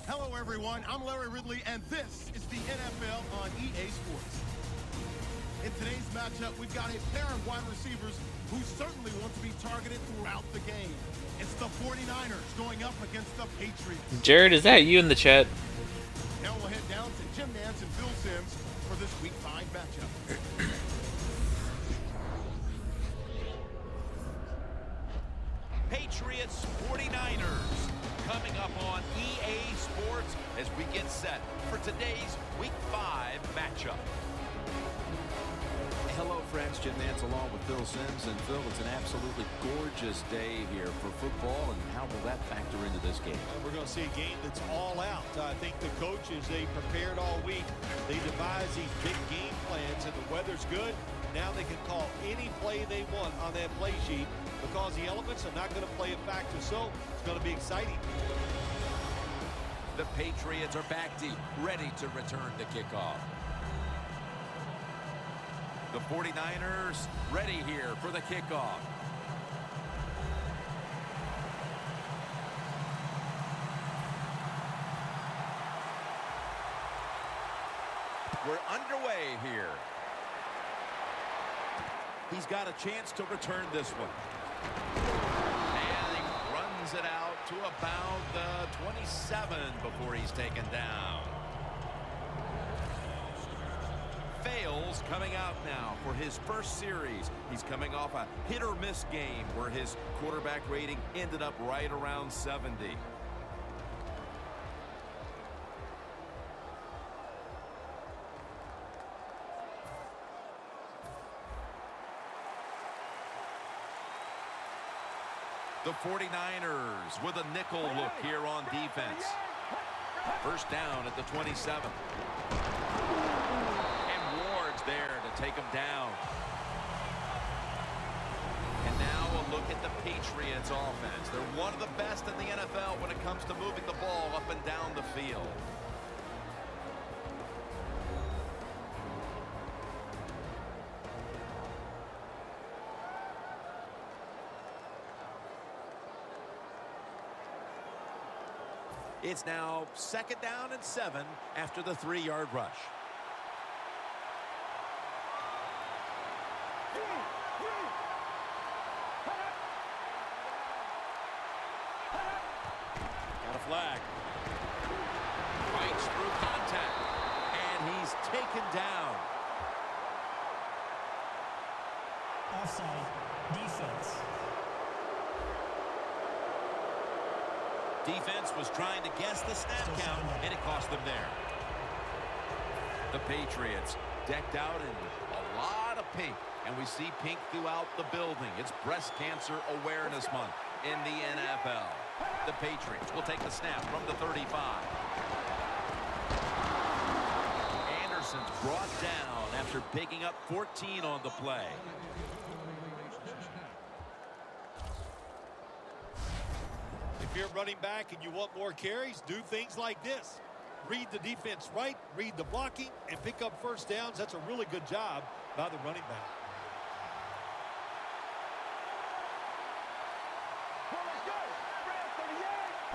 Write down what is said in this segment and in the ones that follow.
Hello, everyone. I'm Larry Ridley, and this is the NFL on EA Sports. In today's matchup, we've got a pair of wide receivers who certainly want to be targeted throughout the game. It's the 49ers going up against the Patriots. Jared, is that you in the chat? Now we'll head down to Jim Nantz and Phil Simms for this Week 5 matchup. Patriots 49ers coming up on EA Sports as we get set for today's Week 5 matchup. Hello, friends. Jim Nantz along with Phil Simms. And Phil, it's an absolutely gorgeous day here for football. And how will that factor into this game? We're going to see a game that's all out. I think the coaches, they prepared all week. They devised these big game plans, and the weather's good. Now they can call any play they want on that play sheet because the elements are not going to play a factor. So it's going to be exciting. The Patriots are back deep, ready to return the kickoff. The 49ers ready here for the kickoff. We're underway here. He's got a chance to return this one. And he runs it out to about the 27 before he's taken down. Fails coming out now for his first series. He's coming off a hit-or-miss game where his quarterback rating ended up right around 70. The 49ers with a nickel look here on defense. First down at the 27. There to take him down. And now a look at the Patriots offense. They're one of the best in the NFL when it comes to moving the ball up and down the field. It's now 2nd down and 7 after the 3-yard rush. Flag. Fights through contact. And he's taken down. Offside. Defense. Defense was trying to guess the snap count, and it cost them there. The Patriots decked out in a lot of pink, and we see pink throughout the building. It's Breast Cancer Awareness Month in the NFL. The Patriots will take the snap from the 35. Anderson's brought down after picking up 14 on the play. If you're running back and you want more carries, do things like this. Read the defense right, read the blocking, and pick up first downs. That's a really good job by the running back.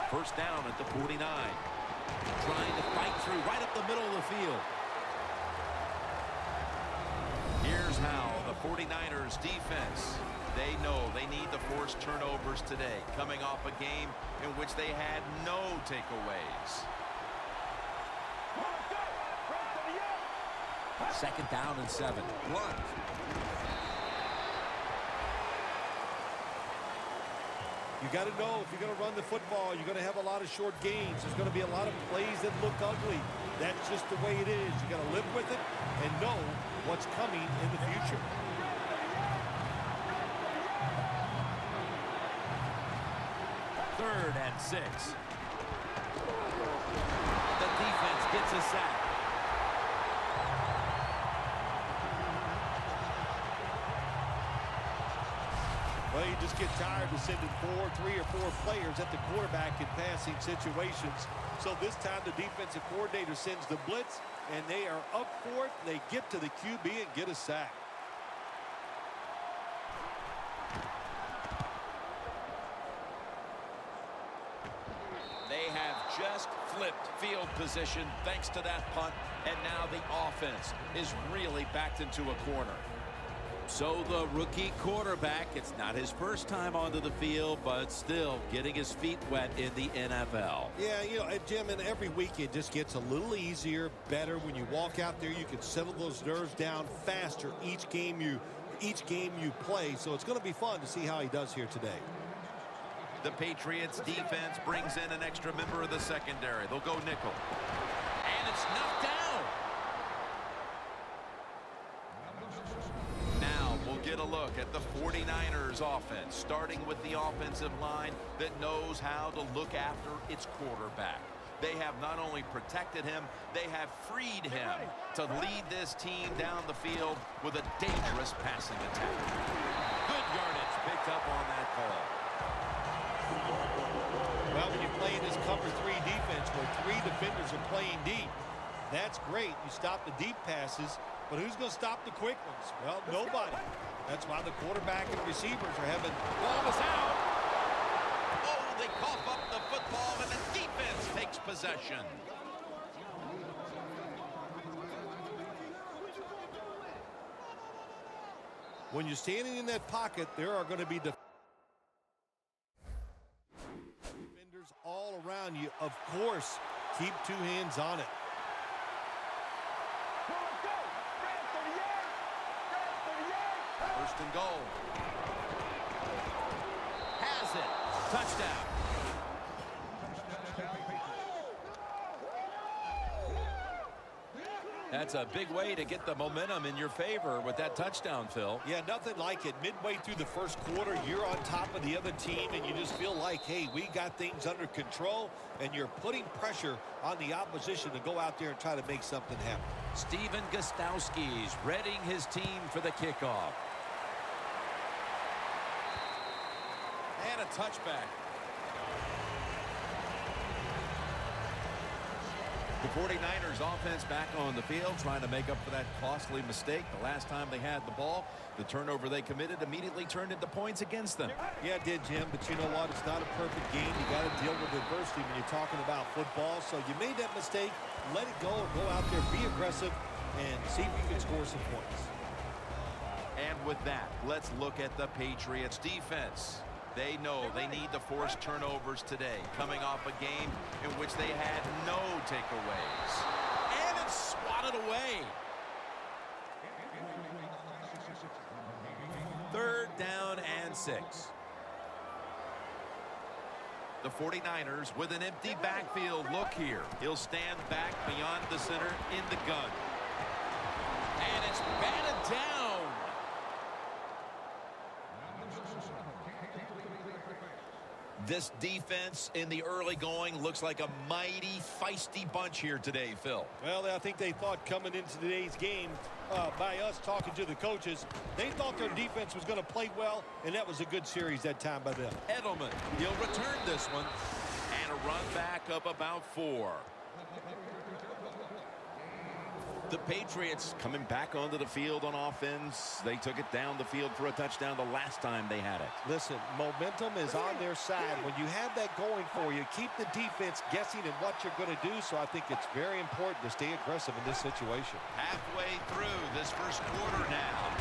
First down at the 49. Trying to fight through right up the middle of the field. Here's how the 49ers defense. They know they need to force turnovers today, coming off a game in which they had no takeaways. 2nd down and 7. Blunt. You got to know if you're going to run the football, you're going to have a lot of short gains. There's going to be a lot of plays that look ugly. That's just the way it is. You got to live with it and know what's coming in the future. Third and 6. The defense gets a sack. Well, you just get tired of sending 3 or 4 players at the quarterback in passing situations. So this time the defensive coordinator sends the blitz, and they are up for it. They get to the QB and get a sack. They have just flipped field position thanks to that punt, and now the offense is really backed into a corner. So the rookie quarterback, it's not his first time onto the field, but still getting his feet wet in the NFL. Yeah, you know, Jim, and every week it just gets a little easier, better. When you walk out there, you can settle those nerves down faster each game you play. So it's going to be fun to see how he does here today. The Patriots defense brings in an extra member of the secondary. They'll go nickel. And it's knocked down. Now we'll get a look at the 49ers offense, starting with the offensive line that knows how to look after its quarterback. They have not only protected him, they have freed him to lead this team down the field with a dangerous passing attack. Good yardage picked up on that call. Well, when you play in this cover 3 defense where 3 defenders are playing deep, that's great. You stop the deep passes, but who's going to stop the quick ones? Well, nobody. That's why the quarterback and receivers are having ball is out. Oh, they cough up the football, and the defense takes possession. When you're standing in that pocket, there are going to be defenders all around you. Of course, keep 2 hands on it. First and goal. Has it. Touchdown. That's a big way to get the momentum in your favor with that touchdown, Phil. Yeah, nothing like it. Midway through the first quarter, you're on top of the other team, and you just feel like, hey, we got things under control, and you're putting pressure on the opposition to go out there and try to make something happen. Steven Gostowski's readying his team for the kickoff. And a touchback. The 49ers offense back on the field trying to make up for that costly mistake. The last time they had the ball, the turnover they committed immediately turned into points against them. Yeah, it did, Jim, but you know what? It's not a perfect game. You got to deal with adversity when you're talking about football. So you made that mistake, let it go, and go out there, be aggressive, and see if you can score some points. And with that, let's look at the Patriots defense. They know they need to force turnovers today, coming off a game in which they had no takeaways. And it's swatted away. 3rd down and 6. The 49ers with an empty backfield look here. He'll stand back beyond the center in the gun. And it's batted down. This defense in the early going looks like a mighty feisty bunch here today, Phil. Well, I think they thought coming into today's game, by us talking to the coaches, they thought their defense was going to play well, and that was a good series that time by them. Edelman, he'll return this one. And a run back of about 4. The Patriots coming back onto the field on offense. They took it down the field for a touchdown the last time they had it. Listen, momentum is on their side. When you have that going for you, keep the defense guessing at what you're going to do. So I think it's very important to stay aggressive in this situation. Halfway through this first quarter now.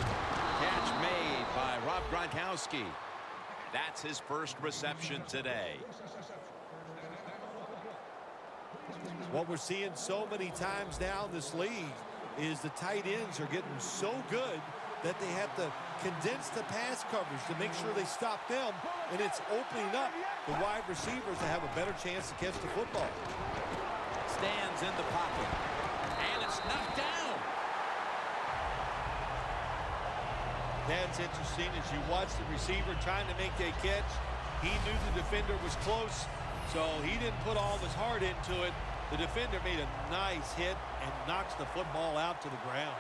Catch made by Rob Gronkowski. That's his first reception today. What we're seeing so many times now in this league is the tight ends are getting so good that they have to condense the pass coverage to make sure they stop them, and it's opening up the wide receivers to have a better chance to catch the football. Stands in the pocket. And it's knocked down. That's interesting. As you watch the receiver trying to make that catch, he knew the defender was close, so he didn't put all of his heart into it. The defender made a nice hit and knocks the football out to the ground.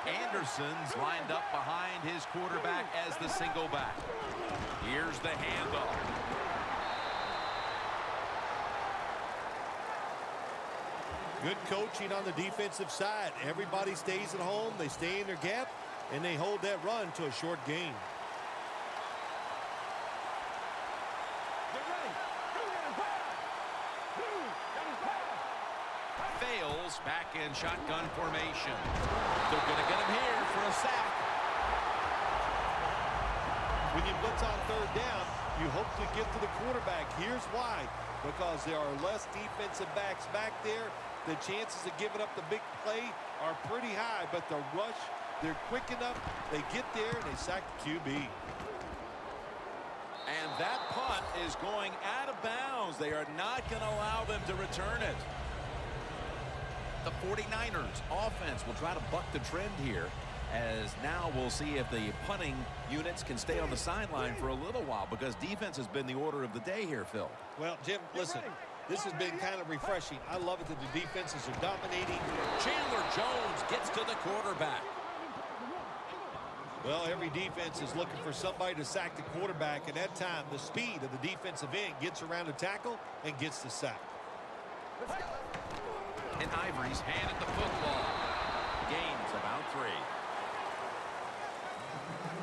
Anderson's lined up behind his quarterback as the single back. Here's the handoff. Good coaching on the defensive side. Everybody stays at home. They stay in their gap, and they hold that run to a short gain. Eagles back in shotgun formation. They're going to get him here for a sack. When you blitz on third down, you hope to get to the quarterback. Here's why. Because there are less defensive backs back there. The chances of giving up the big play are pretty high. But the rush, they're quick enough. They get there and they sack the QB. And that punt is going out of bounds. They are not going to allow them to return it. The 49ers offense will try to buck the trend here, as now we'll see if the punting units can stay on the sideline for a little while, because defense has been the order of the day here, Phil. Well, Jim, listen, this has been kind of refreshing. I love it that the defenses are dominating. Chandler Jones gets to the quarterback. Well, every defense is looking for somebody to sack the quarterback, and that time the speed of the defensive end gets around the tackle and gets the sack. And Ivory's handed the football. Gains about 3.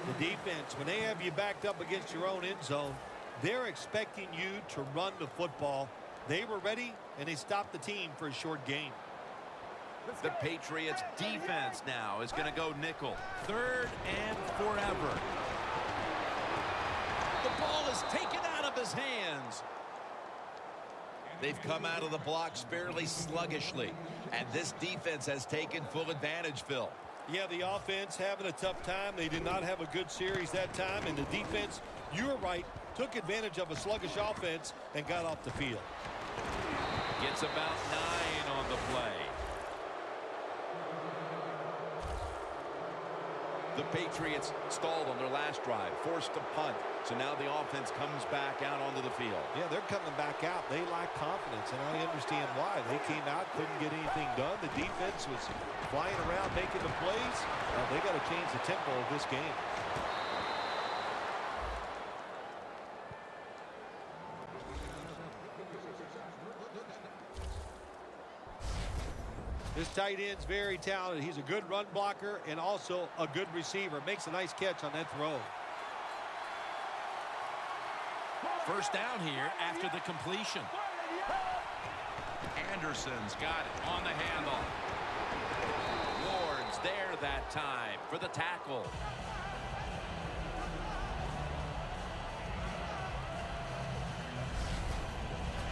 The defense, when they have you backed up against your own end zone, they're expecting you to run the football. They were ready, and they stopped the team for a short gain. The Patriots defense now is going to go nickel. 3rd and forever. The ball is taken out of his hands. They've come out of the blocks fairly sluggishly, and this defense has taken full advantage, Phil. Yeah, the offense having a tough time. They did not have a good series that time, and the defense, you were right, took advantage of a sluggish offense and got off the field. Gets about 9 on the play. The Patriots stalled on their last drive, forced to punt. So now the offense comes back out onto the field. Yeah, they're coming back out. They lack confidence, and I understand why. They came out, couldn't get anything done. The defense was flying around, making the plays. They got to change the tempo of this game. This tight end's very talented. He's a good run blocker and also a good receiver. Makes a nice catch on that throw. First down here after the completion. Anderson's got it on the handoff. Ward's there that time for the tackle.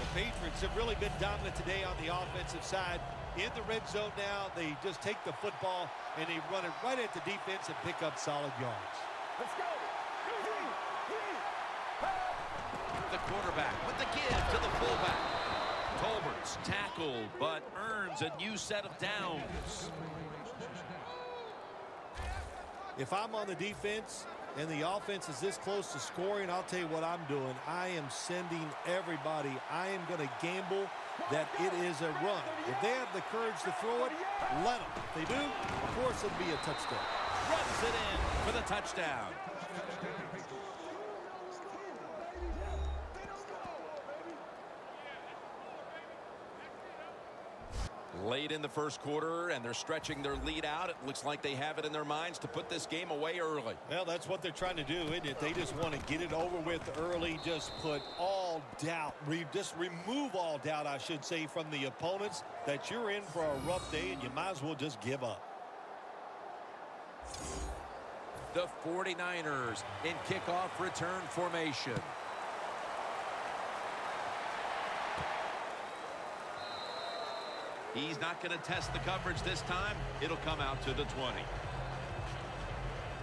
The Patriots have really been dominant today on the offensive side. In the red zone now, they just take the football and they run it right at the defense and pick up solid yards. Let's go. The quarterback with the give to the fullback. Tolbert's tackled, but earns a new set of downs. If I'm on the defense and the offense is this close to scoring, I'll tell you what I'm doing. I am sending everybody. I am going to gamble that it is a run. If they have the courage to throw it, let them. If they do, of course it'll be a touchdown. Runs it in for the touchdown. Late in the first quarter, and they're stretching their lead out. It looks like they have it in their minds to put this game away early. Well, that's what they're trying to do, isn't it? They just want to get it over with early, just put all doubt, just remove all doubt, I should say, from the opponents that you're in for a rough day, and you might as well just give up. The 49ers in kickoff return formation. He's not going to test the coverage this time. It'll come out to the 20.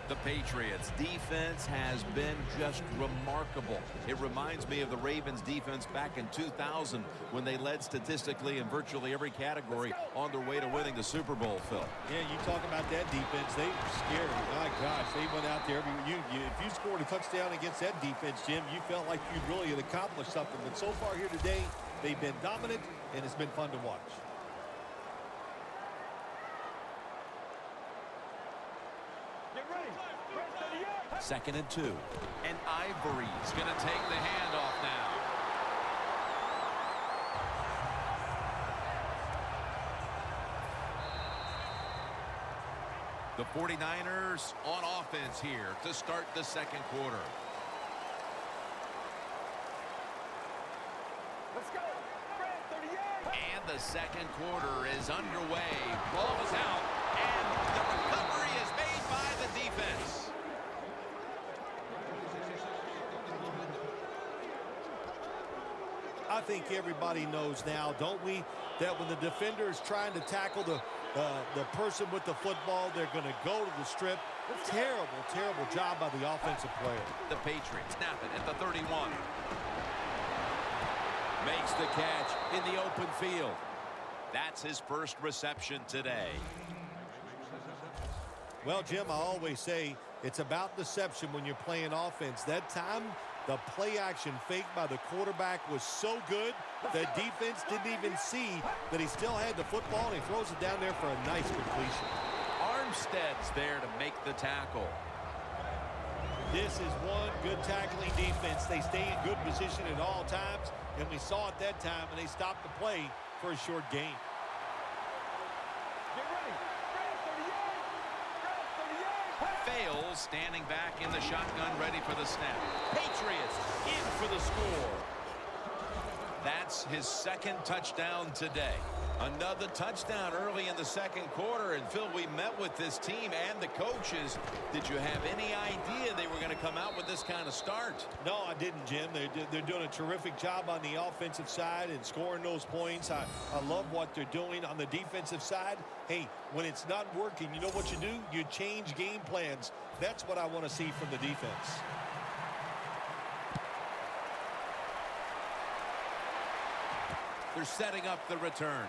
The Patriots defense has been just remarkable. It reminds me of the Ravens defense back in 2000 when they led statistically in virtually every category on their way to winning the Super Bowl, Phil. Yeah, you talk about that defense. They were scary. My gosh, they went out there. If you scored a touchdown against that defense, Jim, you felt like you really had accomplished something. But so far here today, they've been dominant, and it's been fun to watch. Second and 2. And Ivory's going to take the handoff now. The 49ers on offense here to start the second quarter. Let's go. And the second quarter is underway. Ball is out, and the recovery is made by the defense. I think everybody knows now, don't we, that when the defender is trying to tackle the person with the football, they're going to go to the strip. Terrible, terrible job by the offensive player. The Patriots snap it at the 31. Makes the catch in the open field. That's his first reception today. Well, Jim, I always say it's about deception when you're playing offense. That time, the play action fake by the quarterback was so good that defense didn't even see that he still had the football, and he throws it down there for a nice completion. Armstead's there to make the tackle. This is one good tackling defense. They stay in good position at all times, and we saw it that time, and they stopped the play for a short gain. Fails, standing back in the shotgun, ready for the snap. Patriots in for the score. That's his second touchdown today. Another touchdown early in the second quarter. And Phil, we met with this team and the coaches. Did you have any idea they were going to come out with this kind of start? No, I didn't, Jim. They're doing a terrific job on the offensive side and scoring those points. I love what they're doing on the defensive side. Hey, when it's not working, you know what you do? You change game plans. That's what I want to see from the defense. They're setting up the return.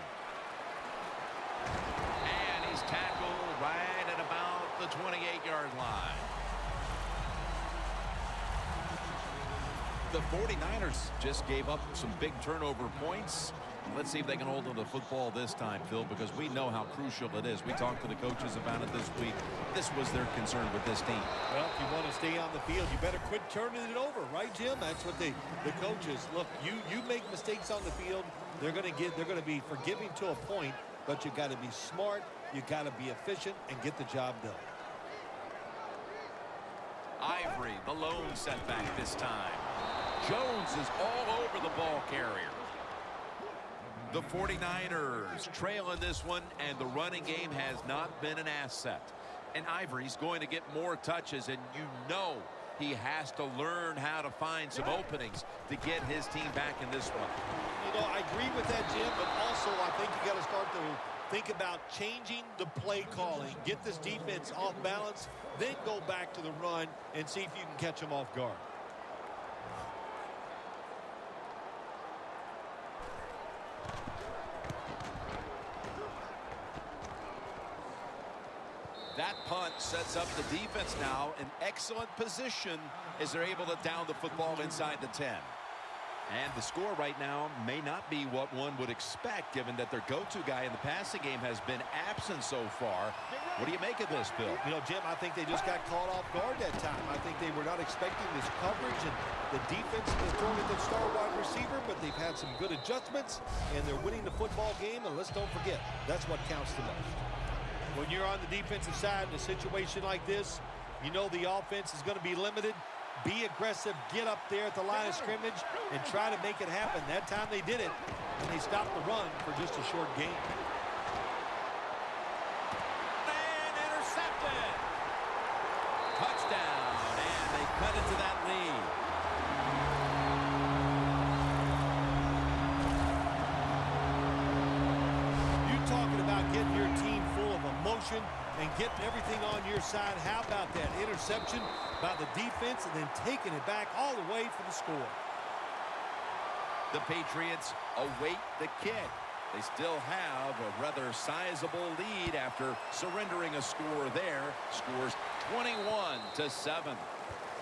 And he's tackled right at about the 28-yard line. The 49ers just gave up some big turnover points. Let's see if they can hold on to the football this time, Phil, because we know how crucial it is. We talked to the coaches about it this week. This was their concern with this team. Well, if you want to stay on the field, you better quit turning it over, right, Jim? That's what the coaches look. You make mistakes on the field, they're going to be forgiving to a point, but you got to be smart, you got to be efficient, and get the job done. Ivory, the lone setback this time. Jones is all over the ball carrier. The 49ers trail in this one, and the running game has not been an asset. And Ivory's going to get more touches, and you know he has to learn how to find some openings to get his team back in this one. You know, I agree with that, Jim, but also I think you got to start to think about changing the play calling. Get this defense off balance, then go back to the run and see if you can catch them off guard. That punt sets up the defense now in excellent position as they're able to down the football inside the 10. And the score right now may not be what one would expect, given that their go-to guy in the passing game has been absent so far. What do you make of this, Bill? You know, Jim, I think they just got caught off guard that time. I think they were not expecting this coverage, and the defense is throwing at the star wide receiver, but they've had some good adjustments, and they're winning the football game. And let's don't forget, that's what counts the most. When you're on the defensive side in a situation like this, you know the offense is going to be limited. Be aggressive, get up there at the line of scrimmage, and try to make it happen. That time they did it, and they stopped the run for just a short gain. And intercepted. Touchdown, and they cut into that lead. You talking about getting your team full of emotion and getting everything on your side. How about that interception by the defense and then taking it back all the way for the score? The Patriots await the kick. They still have a rather sizable lead after surrendering a score there. Scores 21-7.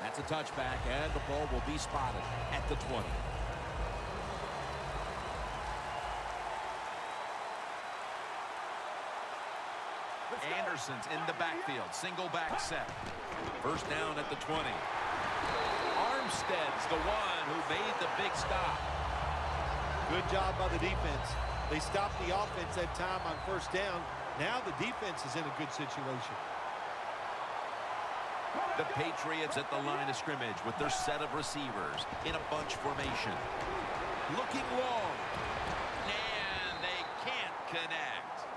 That's a touchback, and the ball will be spotted at the 20. Anderson's in the backfield. Single back set. First down at the 20. Armstead's the one who made the big stop. Good job by the defense. They stopped the offense that time on first down. Now the defense is in a good situation. The Patriots at the line of scrimmage with their set of receivers in a bunch formation. Looking long. And they connect.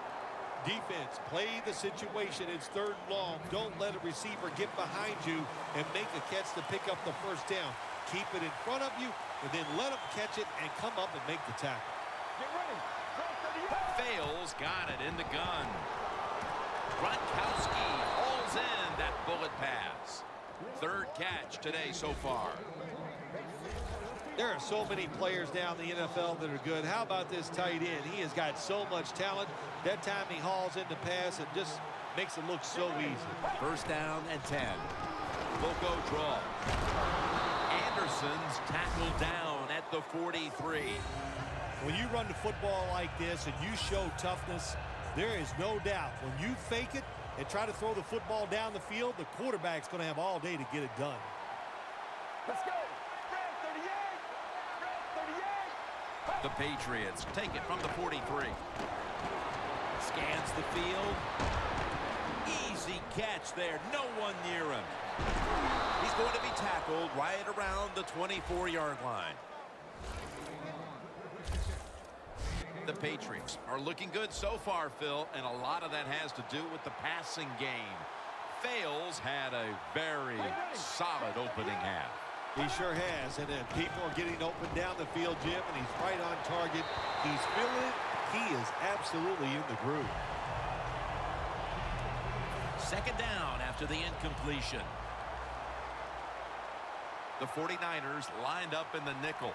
Defense, play the situation. It's 3rd and long. Don't let a receiver get behind you and make a catch to pick up the first down. Keep it in front of you, and then let them catch it and come up and make the tackle. Fails, got it in the gun. Gronkowski hauls in that bullet pass. 3rd catch today so far. There are so many players now in the NFL that are good. How about this tight end? He has got so much talent. That time he hauls in the pass and just makes it look so easy. 1st down and 10. We'll go draw. Anderson's tackled down at the 43. When you run the football like this and you show toughness, there is no doubt when you fake it and try to throw the football down the field, the quarterback's going to have all day to get it done. Let's go. The Patriots take it from the 43. Scans the field. Easy catch there. No one near him. He's going to be tackled right around the 24-yard line. The Patriots are looking good so far, Phil, and a lot of that has to do with the passing game. Fales had a very solid opening half. He sure has, and then people are getting open down the field, Jim, and he's right on target. He's feeling it. He is absolutely in the groove. 2nd down after the incompletion. The 49ers lined up in the nickel.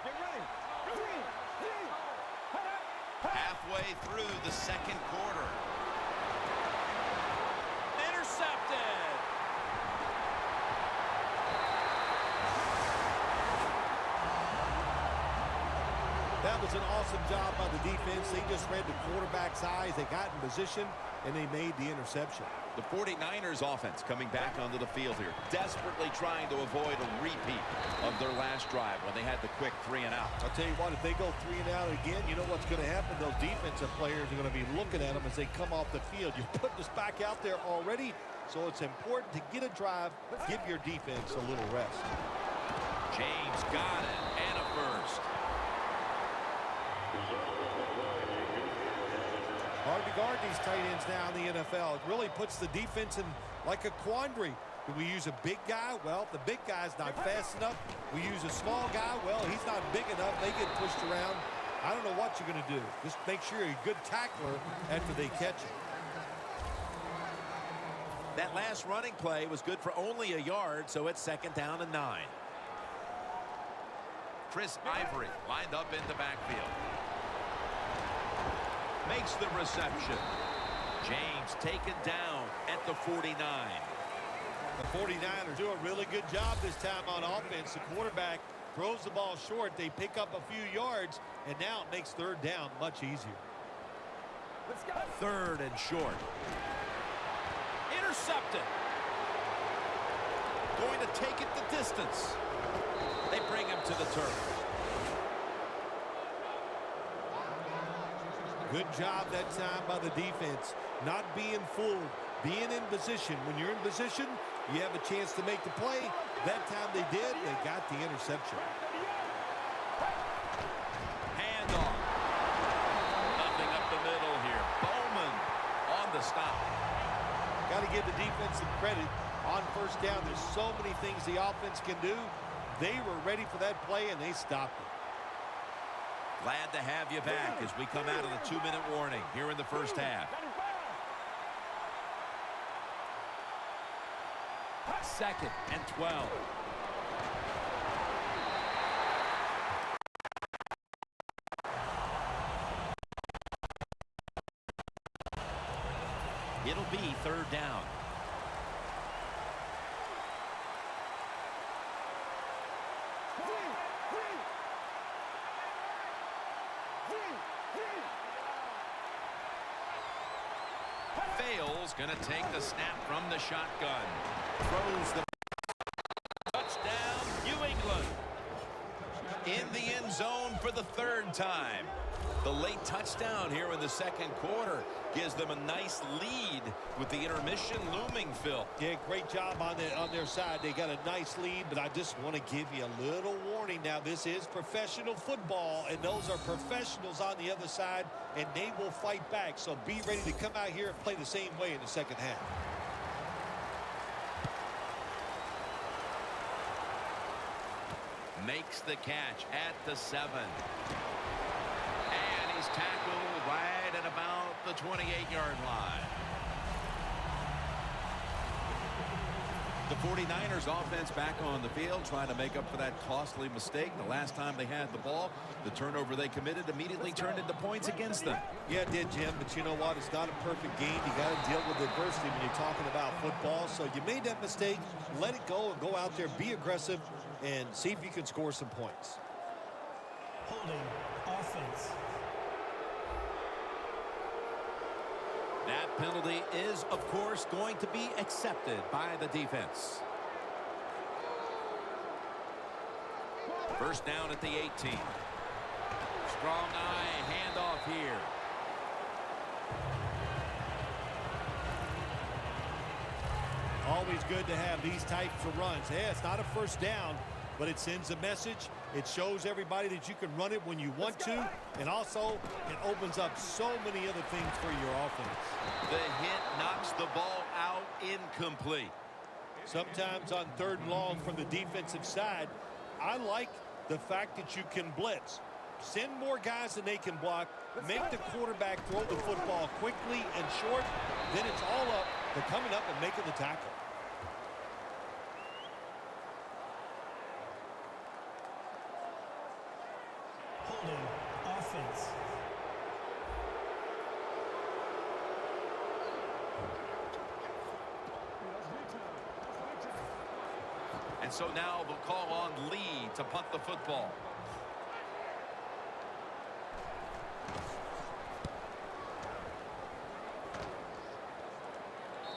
Halfway through the 2nd quarter. Intercepted. That was an awesome job by the defense. They just read the quarterback's eyes. They got in position, and they made the interception. The 49ers offense coming back onto the field here, desperately trying to avoid a repeat of their last drive when they had the quick 3 and out. I'll tell you what, if they go 3 and out again, you know what's going to happen? Those defensive players are going to be looking at them as they come off the field. You're putting us back out there already, so it's important to get a drive, give your defense a little rest. James got it, and a first. Hard to guard these tight ends now in the NFL. It really puts the defense in like a quandary. Do we use a big guy? Well, the big guy's not fast enough. We use a small guy. Well, he's not big enough. They get pushed around. I don't know what you're going to do. Just make sure you're a good tackler after they catch it. That last running play was good for only a yard, so it's 2nd down and 9. Chris Ivory lined up in the backfield. Makes the reception. James taken down at the 49. The 49ers do a really good job this time on offense. The quarterback throws the ball short. They pick up a few yards, and now it makes 3rd down much easier. Let's go. 3rd and short. Intercepted. Going to take it the distance. They bring him to the turf. Good job that time by the defense. Not being fooled. Being in position. When you're in position, you have a chance to make the play. That time they did. They got the interception. Handoff. Nothing up the middle here. Bowman on the stop. Got to give the defense some credit on 1st down. There's so many things the offense can do. They were ready for that play, and they stopped it. Glad to have you back as we come out of the 2-minute warning here in the 1st half. 2nd and 12. It'll be 3rd down. Fails, going to take the snap from the shotgun. Throws the touchdown, New England. In the end zone for the 3rd time. The late touchdown here in the 2nd quarter gives them a nice lead with the intermission looming, Phil. Yeah, great job on their side. They got a nice lead, but I just want to give you a little warning. warning now, this is professional football, and those are professionals on the other side, and they will fight back. So be ready to come out here and play the same way in the second half. Makes the catch at the 7. And he's tackled right at about the 28-yard line. The 49ers offense back on the field trying to make up for that costly mistake. The last time they had the ball, the turnover they committed immediately turned into points against them. Yeah, it did, Jim, but you know what? It's not a perfect game. You got to deal with adversity when you're talking about football. So you made that mistake, let it go, and go out there, be aggressive, and see if you can score some points. Holding offense. That penalty is, of course, going to be accepted by the defense. First down at the 18. Strong eye handoff here. Always good to have these types of runs. Yeah, it's not a first down, but it sends a message. It shows everybody that you can run it when you want to, and also it opens up so many other things for your offense. The hit knocks the ball out incomplete. Sometimes on 3rd and long from the defensive side, I like the fact that you can blitz. Send more guys than they can block. Make the quarterback throw the football quickly and short. Then it's all up to coming up and making the tackle. Holding offense. And so now they'll call on Lee to punt the football.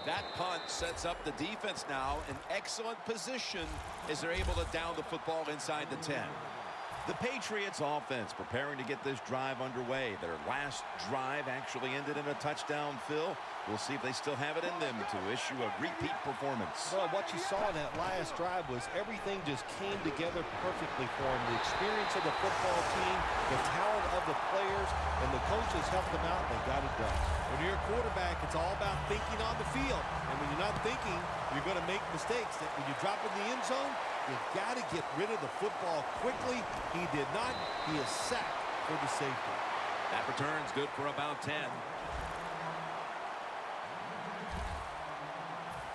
That punt sets up the defense now in excellent position as they're able to down the football inside the 10. The Patriots offense preparing to get this drive underway. Their last drive actually ended in a touchdown, Phil. We'll see if they still have it in them to issue a repeat performance. Well, what you saw in that last drive was everything just came together perfectly for them. The experience of the football team, the talent of the players, and the coaches helped them out, and they got it done. When you're a quarterback, it's all about thinking on the field. And when you're not thinking, you're going to make mistakes. That when you drop in the end zone, you've got to get rid of the football quickly. He did not. He is sacked for the safety. That return's good for about 10.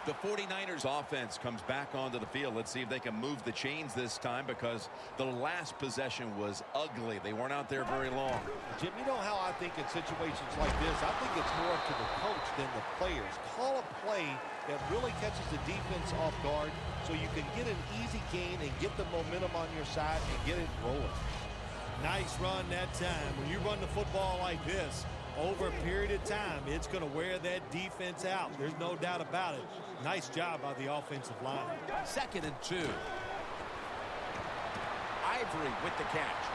The 49ers offense comes back onto the field. Let's see if they can move the chains this time, because the last possession was ugly. They weren't out there very long. Jim, you know how I think in situations like this, I think it's more up to the coach than the players. Call a play that really catches the defense off guard so you can get an easy gain and get the momentum on your side and get it rolling. Nice run that time. When you run the football like this, over a period of time, it's going to wear that defense out. There's no doubt about it. Nice job by the offensive line. 2nd and 2. Ivory with the catch.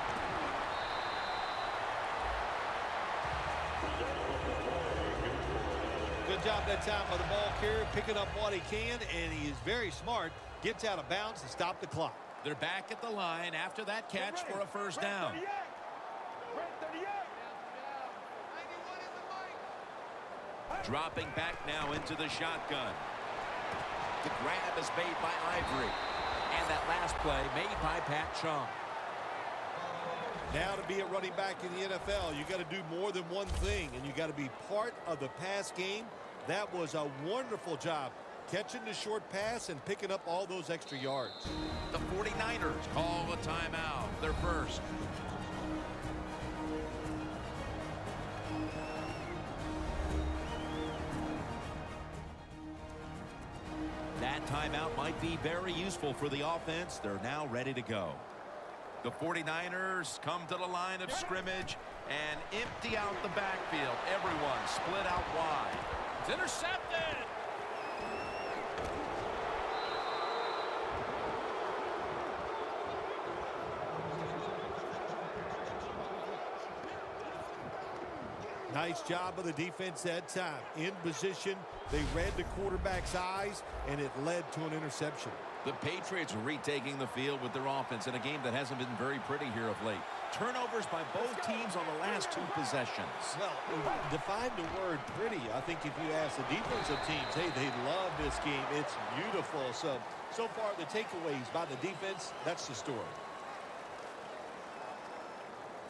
Good job that time by the ball carrier, picking up what he can, and he is very smart. Gets out of bounds to stop the clock. They're back at the line after that catch for a first down. Dropping back now into the shotgun. The grab is made by Ivory. And that last play made by Pat Chung. Now to be a running back in the NFL, you got to do more than one thing, and you got to be part of the pass game. That was a wonderful job, catching the short pass and picking up all those extra yards. The 49ers call a timeout. Their first. That timeout might be very useful for the offense. They're now ready to go. The 49ers come to the line of scrimmage and empty out the backfield. Everyone split out wide. It's intercepted. Nice job of the defense that time. In position, they read the quarterback's eyes, and it led to an interception. The Patriots retaking the field with their offense in a game that hasn't been very pretty here of late. Turnovers by both teams on the last 2 possessions. Well, define the word pretty. I think if you ask the defensive teams, hey, they love this game. It's beautiful. So far, the takeaways by the defense, that's the story.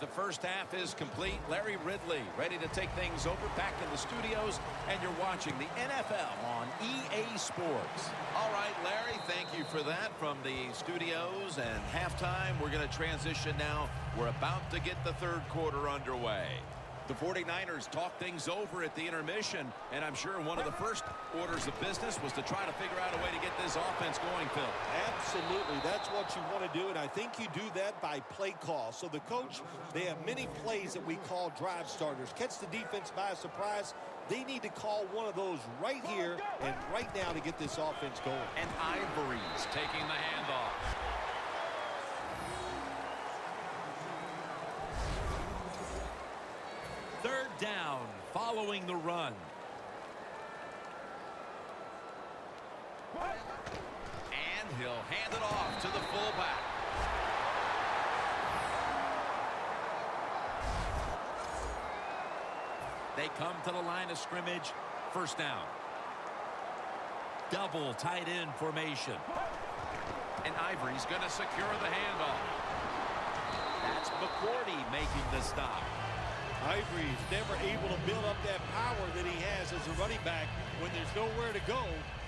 The first half is complete. Larry Ridley ready to take things over back in the studios, and you're watching the NFL on EA Sports. All right, Larry, thank you for that from the studios and halftime. We're going to transition now. We're about to get the third quarter underway. The 49ers talk things over at the intermission, and I'm sure one of the first orders of business was to try to figure out a way to get this offense going, Phil. Absolutely. That's what you want to do, and I think you do that by play call. So the coach, they have many plays that we call drive starters. Catch the defense by surprise. They need to call one of those right here and right now to get this offense going. And Ivory's taking the handoff. Third down following the run. And he'll hand it off to the fullback. They come to the line of scrimmage. First down. Double tight end formation. And Ivory's going to secure the handoff. That's McCourty making the stop. Ivory's never able to build up that power that he has as a running back when there's nowhere to go.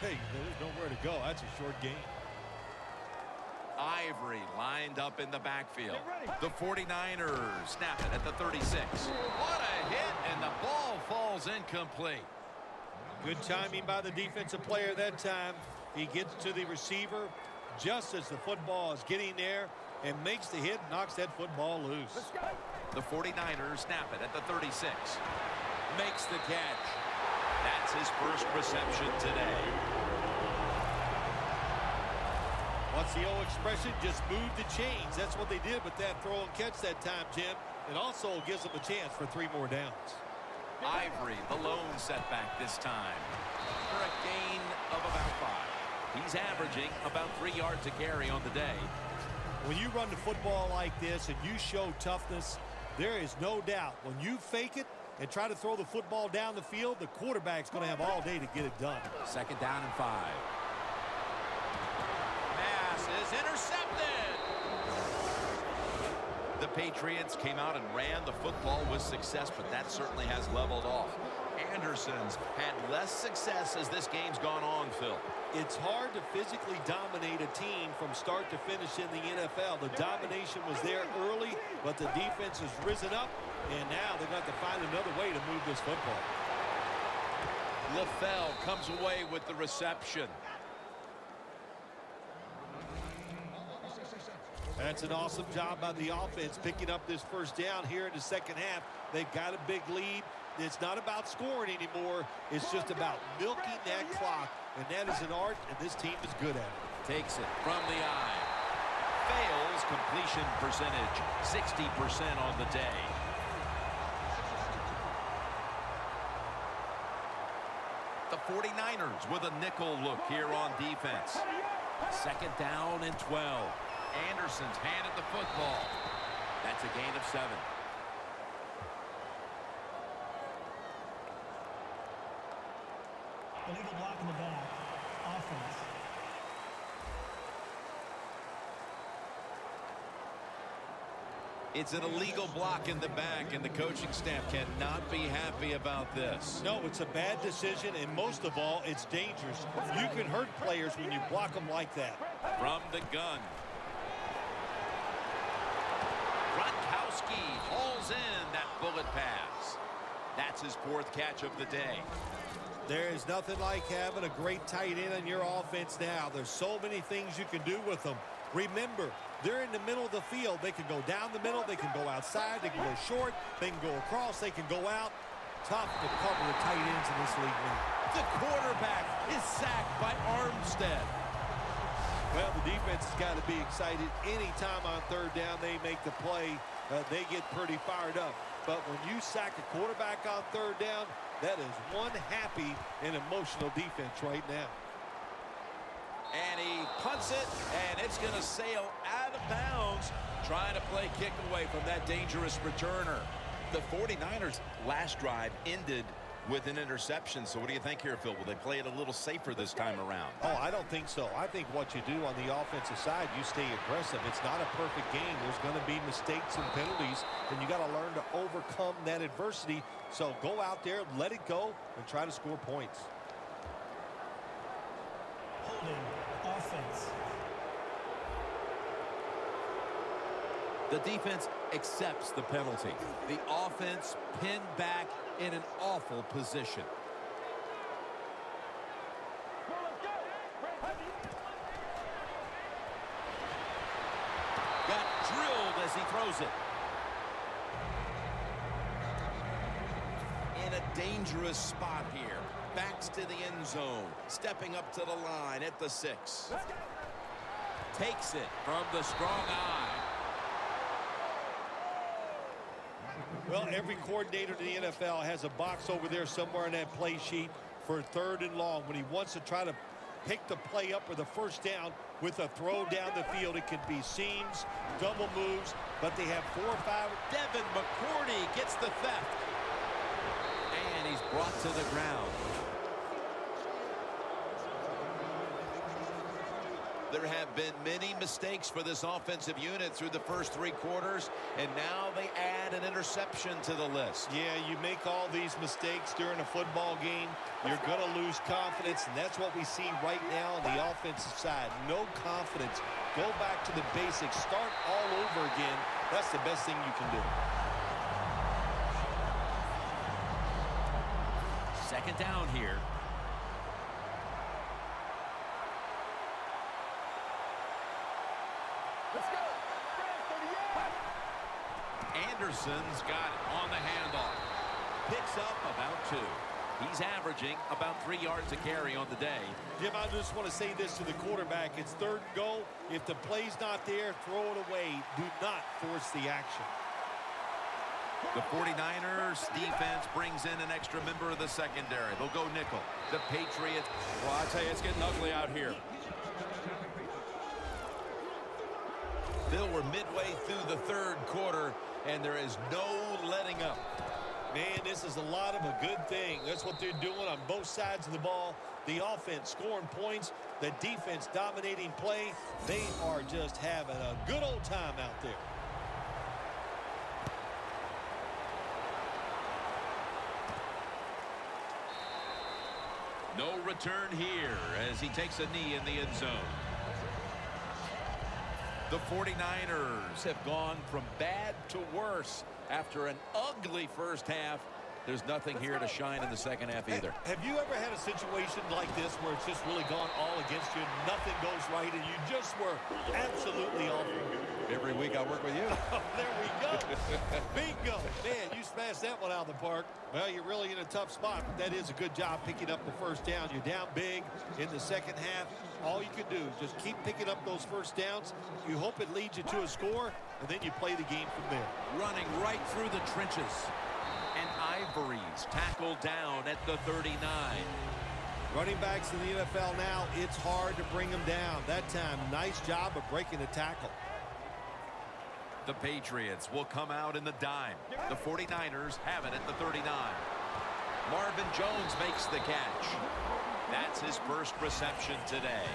Hey, there's nowhere to go. That's a short game. Ivory lined up in the backfield. The 49ers snap it at the 36. What a hit, and the ball falls incomplete. Good timing by the defensive player that time. He gets to the receiver just as the football is getting there and makes the hit, knocks that football loose. The 49ers snap it at the 36. Makes the catch. That's his first reception today. What's the old expression? Just move the chains. That's what they did with that throw and catch that time, Jim. It also gives them a chance for 3 more downs. Ivory, the lone setback this time, for a gain of about 5. He's averaging about 3 yards a carry on the day. When you run the football like this and you show toughness, there is no doubt when you fake it and try to throw the football down the field, the quarterback's going to have all day to get it done. Second down and 5. Pass is intercepted. The Patriots came out and ran the football with success, but that certainly has leveled off. Anderson's had less success as this game's gone on, Phil. It's hard to physically dominate a team from start to finish in the NFL. The domination was there early, but the defense has risen up, and now they're going to have to find another way to move this football. LaFell comes away with the reception. That's an awesome job by the offense picking up this first down here in the second half. They've got a big lead. It's not about scoring anymore. It's just about milking that clock, and that is an art, and this team is good at it. Takes it from the eye. Fails completion percentage, 60% on the day. The 49ers with a nickel look here on defense. Second down and 12. Anderson's handed the football. That's a gain of 7. Illegal block in the back. Offense. It's an illegal block in the back, and the coaching staff cannot be happy about this. No, it's a bad decision, and most of all, it's dangerous. You can hurt players when you block them like that. From the gun. Gronkowski hauls in that bullet pass. That's his 4th catch of the day. There is nothing like having a great tight end in your offense now. There's so many things you can do with them. Remember, they're in the middle of the field. They can go down the middle. They can go outside. They can go short. They can go across. They can go out. Tough to cover the tight ends in this league now. The quarterback is sacked by Armstead. Well, the defense has got to be excited. Anytime on third down they make the play, they get pretty fired up. But when you sack a quarterback on third down, that is one happy and emotional defense right now. And he punts it, and it's going to sail out of bounds, trying to play kick away from that dangerous returner. The 49ers' last drive ended with an interception. So what do you think here, Phil? Will they play it a little safer this time around? Oh, I don't think so. I think what you do on the offensive side, you stay aggressive. It's not a perfect game. There's going to be mistakes and penalties, and you got to learn to overcome that adversity. So go out there, let it go, and try to score points. Holding offense. The defense accepts the penalty. The offense pinned back in an awful position. Got drilled as he throws it. In a dangerous spot here. Backs to the end zone. Stepping up to the line at the 6. Takes it from the strong eye. Well, every coordinator in the NFL has a box over there somewhere in that play sheet for 3rd and long. When he wants to try to pick the play up or the first down with a throw down the field, it can be seams, double moves, but they have 4 or 5. Devin McCourty gets the theft. And he's brought to the ground. There have been many mistakes for this offensive unit through the first 3 quarters, and now they add an interception to the list. Yeah, you make all these mistakes during a football game, you're going to lose confidence, and that's what we see right now on the offensive side. No confidence. Go back to the basics. Start all over again. That's the best thing you can do. Second down here. Let's go. Anderson's got it on the handoff. Picks up about 2. He's averaging about 3 yards a carry on the day. Jim, I just want to say this to the quarterback. It's 3rd and goal. If the play's not there, throw it away. Do not force the action. The 49ers defense brings in an extra member of the secondary. They'll go nickel. The Patriots, well, I tell you, it's getting ugly out here. Bill, we're midway through the 3rd quarter, and there is no letting up. Man, this is a lot of a good thing. That's what they're doing on both sides of the ball. The offense scoring points, the defense dominating play. They are just having a good old time out there. No return here as he takes a knee in the end zone. The 49ers have gone from bad to worse after an ugly first half. There's nothing here to shine in the second half either. Have you ever had a situation like this where it's just really gone all against you, nothing goes right, and you just were absolutely awful? Every week I work with you. Oh, there we go. Bingo. Man, you smashed that one out of the park. Well, you're really in a tough spot, but that is a good job picking up the first down. You're down big in the second half. All you can do is just keep picking up those first downs. You hope it leads you to a score, and then you play the game from there. Running right through the trenches. And Ivory's tackled down at the 39. Running backs in the NFL now, it's hard to bring them down. That time, nice job of breaking the tackle. The Patriots will come out in the dime. The 49ers have it at the 39. Marvin Jones makes the catch. That's his first reception today.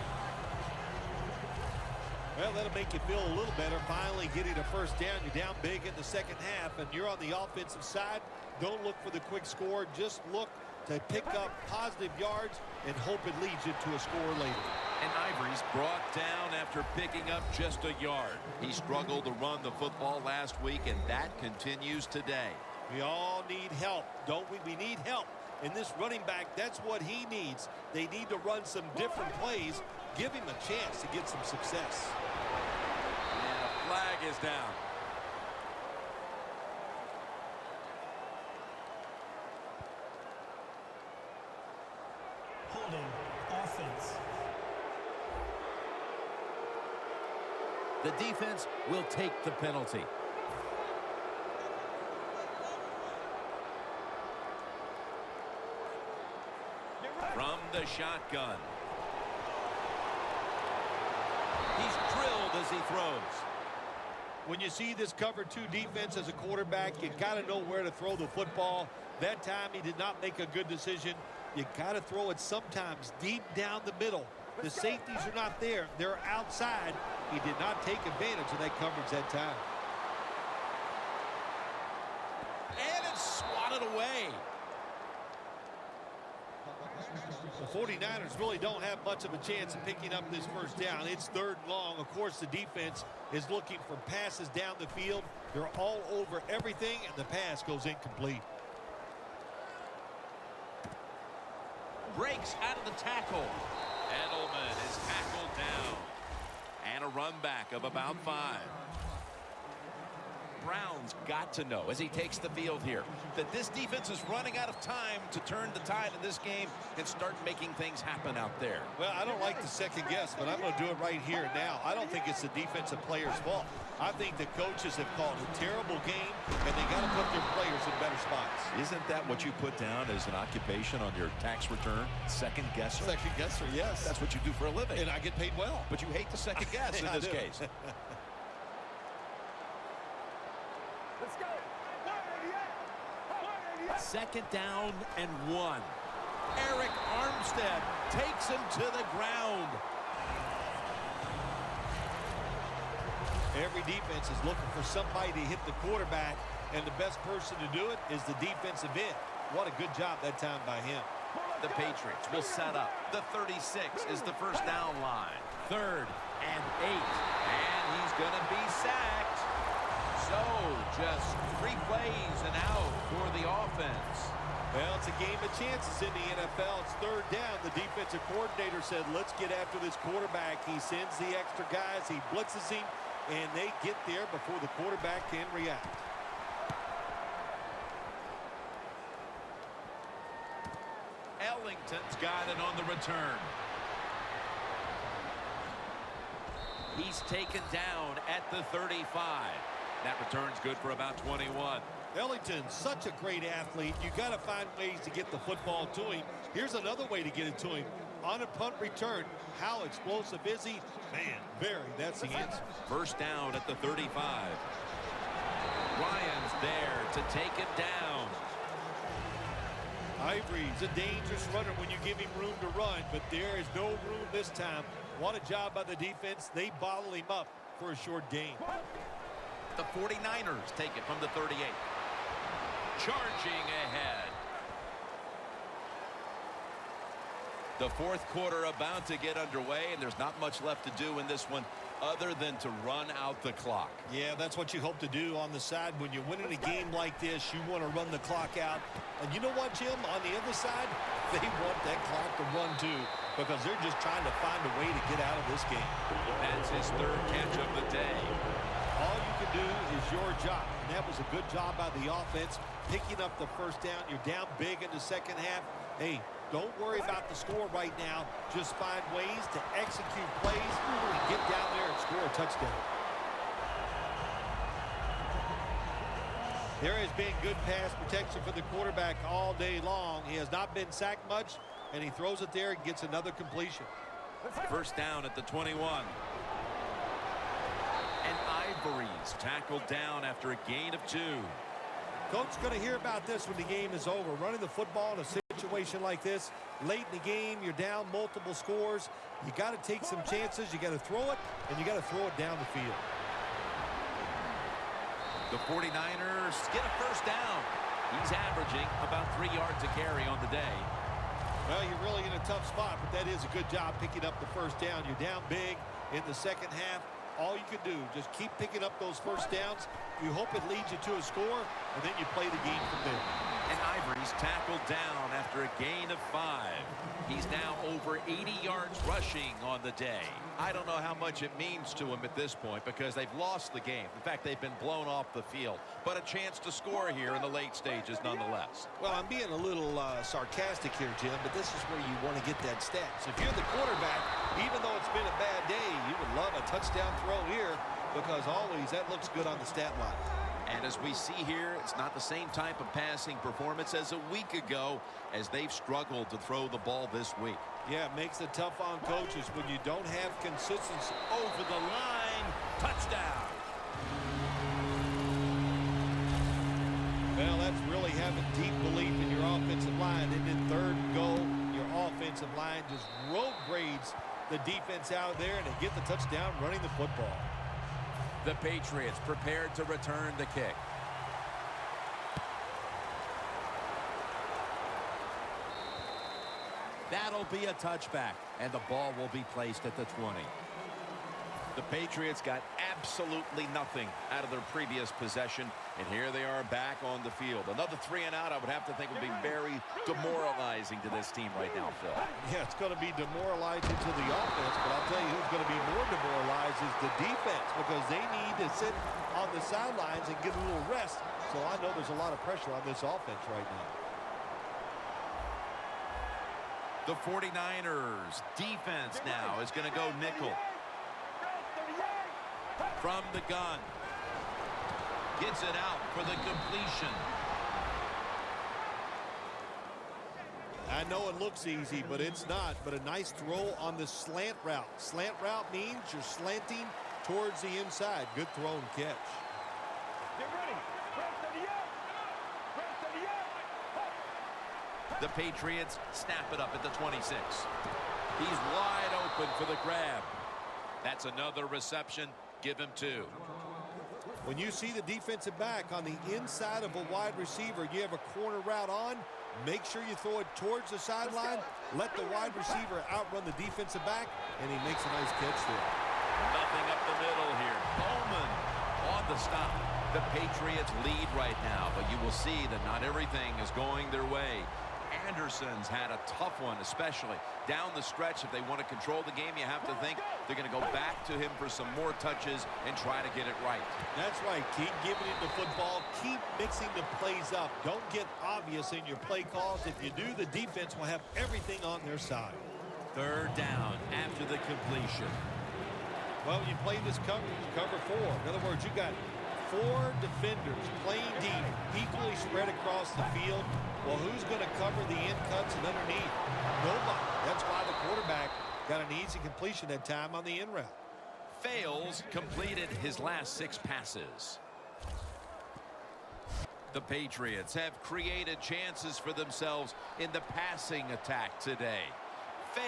Well, that'll make you feel a little better. Finally getting a first down. You're down big in the second half, and you're on the offensive side. Don't look for the quick score. Just look to pick up positive yards and hope it leads you to a score later. And Ivory's brought down after picking up just a yard. He struggled to run the football last week, and that continues today. We all need help, don't we? We need help. And this running back, that's what he needs. They need to run some different plays. Give him a chance to get some success. And a flag is down. Holding offense. The defense will take the penalty. From the shotgun. as he throws. When you see this cover 2 defense as a quarterback, you got to know where to throw the football. That time he did not make a good decision. You got to throw it sometimes deep down the middle. The safeties are not there. They're outside. He did not take advantage of that coverage that time. And it's swatted away. The 49ers really don't have much of a chance of picking up this first down. It's 3rd and long. Of course, the defense is looking for passes down the field. They're all over everything, and the pass goes incomplete. Breaks out of the tackle. Edelman is tackled down. And a run back of about 5. Brown's got to know as he takes the field here that this defense is running out of time to turn the tide in this game and start making things happen out there. Well, I don't like the second guess, but I'm going to do it right here now. I don't think it's the defensive player's fault. I think the coaches have called a terrible game, and they got to put their players in better spots. Isn't that what you put down as an occupation on your tax return? Second guesser? Second guesser, yes. That's what you do for a living. And I get paid well. But you hate the second guess in this case. Let's go. 2nd down and 1. Eric Armstead takes him to the ground. Every defense is looking for somebody to hit the quarterback, and the best person to do it is the defensive end. What a good job that time by him. The Patriots will set up. The 36 is the first down line. 3rd and 8. And he's going to be sacked. So just 3 plays and out for the offense. Well, it's a game of chances in the NFL. It's 3rd down. The defensive coordinator said, let's get after this quarterback. He sends the extra guys. He blitzes him, and they get there before the quarterback can react. Ellington's got it on the return. He's taken down at the 35. That return's good for about 21. Ellington, such a great athlete. You got to find ways to get the football to him. Here's another way to get it to him. On a punt return, how explosive is he? Man, that's the answer. First down at the 35. Ryan's there to take him down. Ivory's a dangerous runner when you give him room to run, but there is no room this time. What a job by the defense. They bottle him up for a short gain. The 49ers take it from the 38. Charging ahead. The 4th quarter about to get underway, and there's not much left to do in this one other than to run out the clock. Yeah, that's what you hope to do on the side. When you're winning a game like this, you want to run the clock out. And you know what, Jim? On the other side, they want that clock to run too, because they're just trying to find a way to get out of this game. That's his 3rd catch of the day. All you can do is your job. And that was a good job by the offense, picking up the first down. You're down big in the second half. Hey, don't worry about the score right now. Just find ways to execute plays and get down there and score a touchdown. There has been good pass protection for the quarterback all day long. He has not been sacked much, and he throws it there and gets another completion. First down at the 21. And Ivory's tackled down after a gain of 2. Coach is going to hear about this when the game is over. Running the football in a situation like this, late in the game, you're down multiple scores. You got to take some chances. You got to throw it, and you got to throw it down the field. The 49ers get a first down. He's averaging about 3 yards a carry on the day. Well, you're really in a tough spot, but that is a good job picking up the first down. You're down big in the second half. All you can do, just keep picking up those first downs. You hope it leads you to a score, and then you play the game from there. And Ivory's tackled down after a gain of 5. He's now over 80 yards rushing on the day. I don't know how much it means to him at this point because they've lost the game. In fact, they've been blown off the field. But a chance to score here in the late stages nonetheless. Well, I'm being a little sarcastic here, Jim, but this is where you want to get that stat. So if you're the quarterback, even though it's been a bad day, you would love a touchdown throw here because always that looks good on the stat line. And as we see here, it's not the same type of passing performance as a week ago as they've struggled to throw the ball this week. Yeah, it makes it tough on coaches when you don't have consistency. Over the line, Touchdown. Well, that's really having deep belief in your offensive line. And then third and goal, your offensive line just road grades the defense out there, and they get the touchdown running the football. The Patriots prepared to return the kick. That'll be a touchback, and the ball will be placed at the 20. The Patriots got absolutely nothing out of their previous possession, and here they are back on the field. Another 3 and out, I would have to think, would be very demoralizing to this team right now, Phil. Yeah, it's going to be demoralizing to the offense, but I'll tell you who's going to be more demoralized is the defense, because they need to sit on the sidelines and get a little rest. So I know there's a lot of pressure on this offense right now. The 49ers defense now is going to go nickel. From the gun. Gets it out for the completion. I know it looks easy, but it's not. But a nice throw on the slant route. Slant route means you're slanting towards the inside. Good throw and catch. Get ready. The Patriots snap it up at the 26. He's wide open for the grab. That's another reception. Give him 2. When you see the defensive back on the inside of a wide receiver, you have a corner route on, make sure you throw it towards the sideline, let the wide receiver outrun the defensive back, and he makes a nice catch there. Nothing up the middle here. Bowman on the stop. The Patriots lead right now, but you will see that not everything is going their way. Anderson's had a tough one, especially down the stretch. If they want to control the game, you have to think they're going to go back to him for some more touches and try to get it right. That's right. Keep giving him the football. Keep mixing the plays up. Don't get obvious in your play calls. If you do, the defense will have everything on their side. Third down after the completion. Well, you play this cover 4. In other words, you got 4 defenders playing deep, equally spread across the field. Well, who's going to cover the in cuts and underneath? Nobody. That's why the quarterback got an easy completion that time on the in route. Fails, completed his last 6 passes. The Patriots have created chances for themselves in the passing attack today.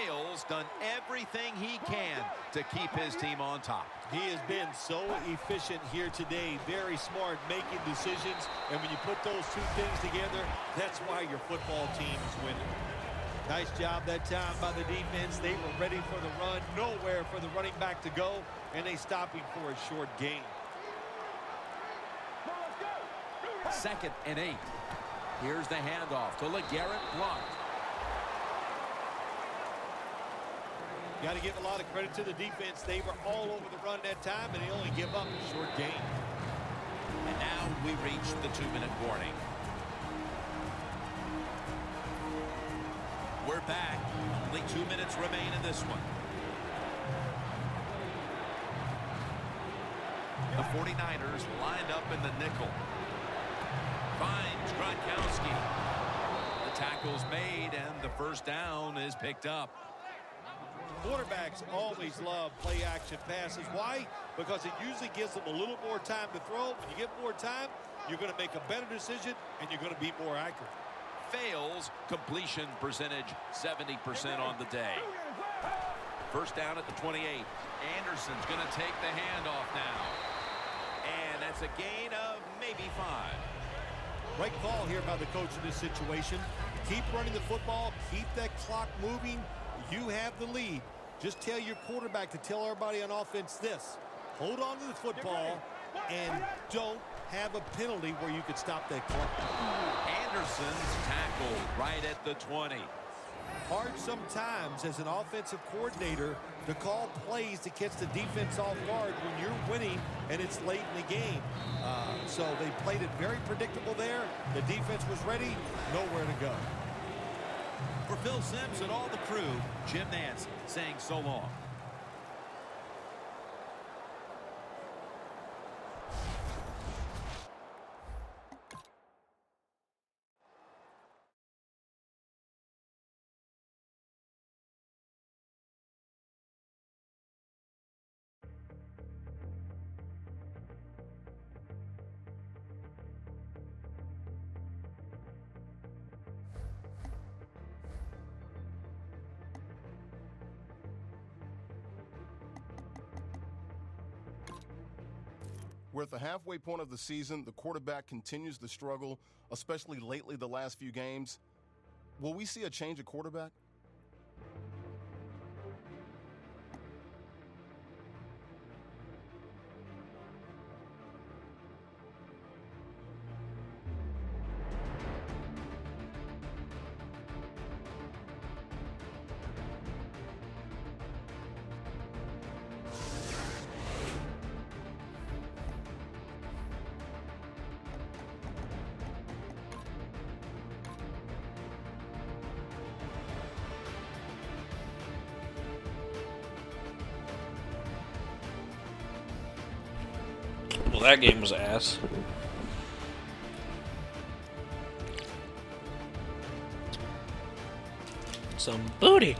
Fails done everything he can to keep his team on top. He has been so efficient here today. Very smart making decisions. And when you put those 2 things together, that's why your football team is winning. Nice job that time by the defense. They were ready for the run. Nowhere for the running back to go. And they stop him for a short gain. 2nd and 8. Here's the handoff to LeGarrette Blount. Got to give a lot of credit to the defense. They were all over the run that time, and they only give up a short gain. And now we reach the 2-minute warning. We're back. Only 2 minutes remain in this one. The 49ers lined up in the nickel. Finds Gronkowski. The tackle's made, and the first down is picked up. Quarterbacks always love play-action passes. Why? Because it usually gives them a little more time to throw. When you get more time, you're going to make a better decision, and you're going to be more accurate. Fails, completion percentage 70% on the day. First down at the 28. Anderson's going to take the handoff now. And that's a gain of maybe 5. Right call here by the coach in this situation. Keep running the football. Keep that clock moving. You have the lead. Just tell your quarterback to tell everybody on offense this. Hold on to the football and don't have a penalty where you could stop that clock. Anderson's tackled right at the 20. Hard sometimes as an offensive coordinator to call plays to catch the defense off guard when you're winning and it's late in the game. So they played it very predictable there. The defense was ready, nowhere to go. For Phil Simms and all the crew, Jim Nance saying so long. We're at the halfway point of the season. The quarterback continues to struggle, especially lately the last few games. Will we see a change at quarterback? Well, that game was ass. Some booty.